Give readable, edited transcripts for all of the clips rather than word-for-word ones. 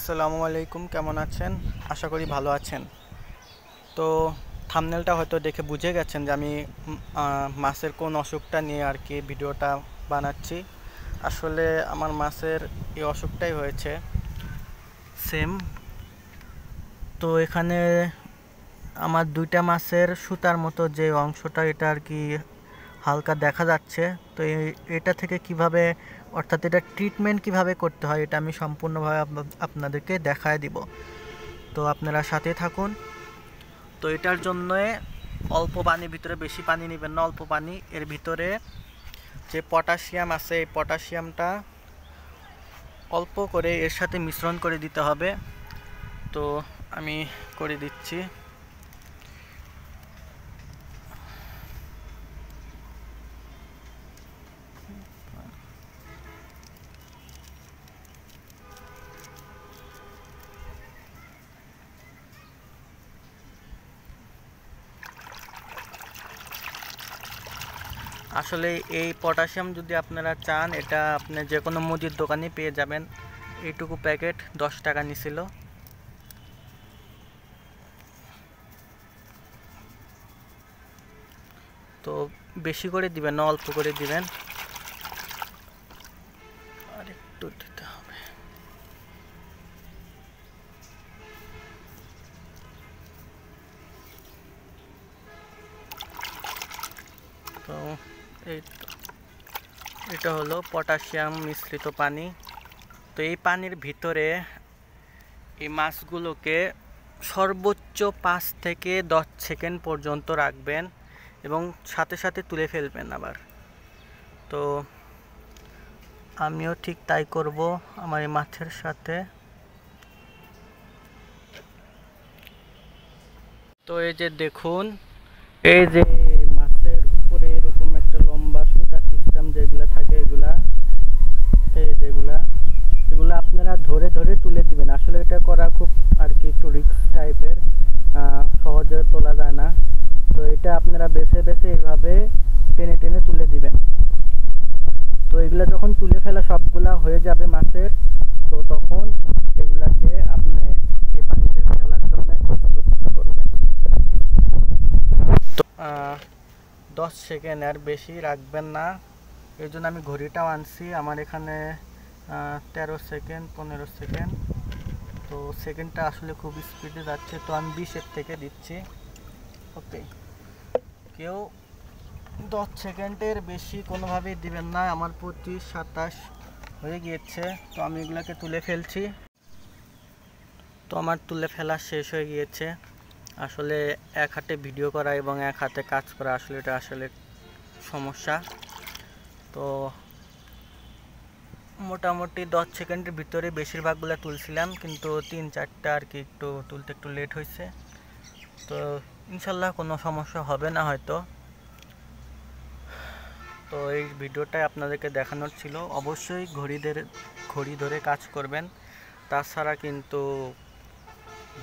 আসসালামু আলাইকুম, কেমন আছেন? আশা করি ভালো আছেন। তো থাম্বনেলটা হয়তো দেখে বুঝে গেছেন যে আমি মাছের কোন অসুখটা নিয়ে আর কি ভিডিওটা বানাচ্ছি। আসলে আমার মাছের এই অসুখটাই হয়েছে সেম। তো এখানে আমার দুইটা মাছের সুতার মতো যে অংশটা এটা আর কি হালকা দেখা যাচ্ছে। তো এটা থেকে কিভাবে, অর্থাৎ এটা ট্রিটমেন্ট কিভাবে করতে হয় এটা আমি সম্পূর্ণভাবে আপনাদেরকে দেখায় দিব। তো আপনারা সাথে থাকুন। তো এটার জন্য অল্প পানির ভিতরে, বেশি পানি নেবেন না, অল্প পানি, এর ভিতরে যে পটাশিয়াম আছে এই পটাশিয়ামটা অল্প করে এর সাথে মিশ্রণ করে দিতে হবে। তো আমি করে দিচ্ছি। আসলে এই পটাশিয়াম যদি আপনারা চান, এটা আপনি যে কোনো মুদির দোকানে পেয়ে যাবেন। এইটুকু প্যাকেট 10 টাকা নিছিল। তো বেশি করে দিবেন না, অল্প করে দিবেন। আর একটু দিতে হবে। তো এই তো এটা হলো পটাশিয়াম মিশ্রিত পানি। তো এই পানির ভিতরে এই মাছগুলোকে সর্বোচ্চ 5 থেকে 10 সেকেন্ড পর্যন্ত রাখবেন এবং সাথে সাথে তুলে ফেলবেন আবার। তো আমিও ঠিক তাই করব আমার এই মাছের সাথে। তো এই যে দেখুন, এই যে মাছের উপরে এরকম একটা লম্বা সুতা সিস্টেম যেগুলো থাকে, এগুলা আপনারা ধরে ধরে তুলে দিবেন। আসলে এটা করা খুব আর কি একটু রিস্ক টাইপের, সহজে তোলা যায় না। তো এটা আপনারা বেছে বেছে এইভাবে টেনে টেনে তুলে দিবেন। তো এগুলা যখন তুলে ফেলা সবগুলা হয়ে যাবে মাছের, তো তখন এগুলাকে আপনি এই পানিতে ফেলার জন্য প্রস্তুত করবেন। তো 10 সেকেন্ড আর বেশি রাখবেন না। এই জন্য আমি ঘড়িটাও আনছি। আমার এখানে 13 সেকেন্ড 15 সেকেন্ড। তো সেকেন্ডটা আসলে খুব স্পিডে যাচ্ছে, তো আমি 20-এর থেকে দিচ্ছি। ওকে, কেউ 10 সেকেন্ডের বেশি কোনোভাবেই দিবেন না। আমার 25-27 হয়ে গিয়েছে। তো আমি এগুলোকে তুলে ফেলছি। তো আমার তুলে ফেলা শেষ হয়ে গিয়েছে। আসলে এক হাতে ভিডিও করা এবং এক হাতে কাজ করা আসলে এটা আসলে সমস্যা। তো মোটামুটি 10 সেকেন্ডের ভিতরে বেশিরভাগগুলো তুলছিলাম, কিন্তু 3-4টা আর কি একটু তুলতে একটু লেট হয়েছে। তো ইনশাল্লাহ কোনো সমস্যা হবে না হয়তো। তো এই ভিডিওটাই আপনাদেরকে দেখানোর ছিল। অবশ্যই ঘড়ি ধরে কাজ করবেন, তাছাড়া কিন্তু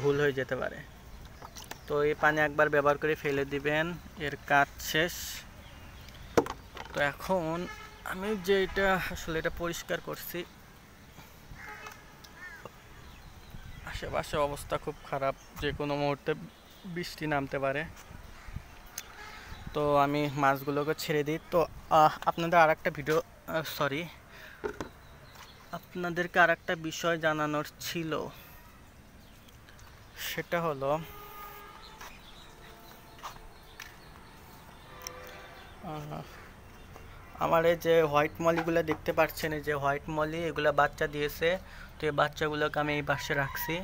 ভুল হয়ে যেতে পারে। তো এই পানি একবার ব্যবহার করে ফেলে দিবেন, এর কাজ শেষ। তো এখন আমি যে এটা আসলে এটা পরিষ্কার করছি, আশেপাশে অবস্থা খুব খারাপ, যে কোনো মুহূর্তে বৃষ্টি নামতে পারে। তো আমি মাছগুলোকে ছেড়ে দিই। তো আপনাদের আপনাদেরকে আর একটা বিষয় জানানোর ছিল। সেটা হলো আমার এই যে হোয়াইট মলিগুলো দেখতে পাচ্ছেন, এই যে হোয়াইট মলি, এগুলো বাচ্চা দিয়েছে। তো এই বাচ্চাগুলোকে আমি এই পাশে রাখছি।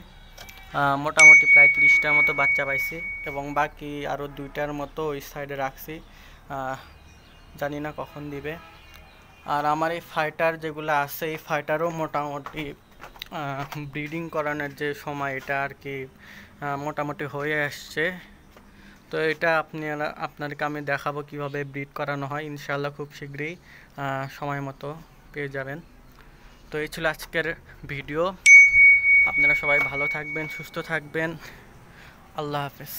মোটামুটি প্রায় 30টার মতো বাচ্চা পাইছি এবং বাকি আরও 2টার মতো ওই সাইডে রাখছি। জানি না কখন দিবে। আর আমার এই ফাইটার যেগুলো আছে, এই ফাইটারও মোটামুটি ব্রিডিং করানোর যে সময় এটা আর কি মোটামুটি হয়ে আসছে। তো এটা আপনাদেরকে আমি দেখাবো কিভাবে ব্রিড করানো হয়। ইনশাআল্লাহ খুব শীঘ্রই সময় মতো পেয়ে যাবেন। তো এই ছিল আজকের ভিডিও। আপনারা সবাই ভালো থাকবেন, সুস্থ থাকবেন। আল্লাহ হাফেজ।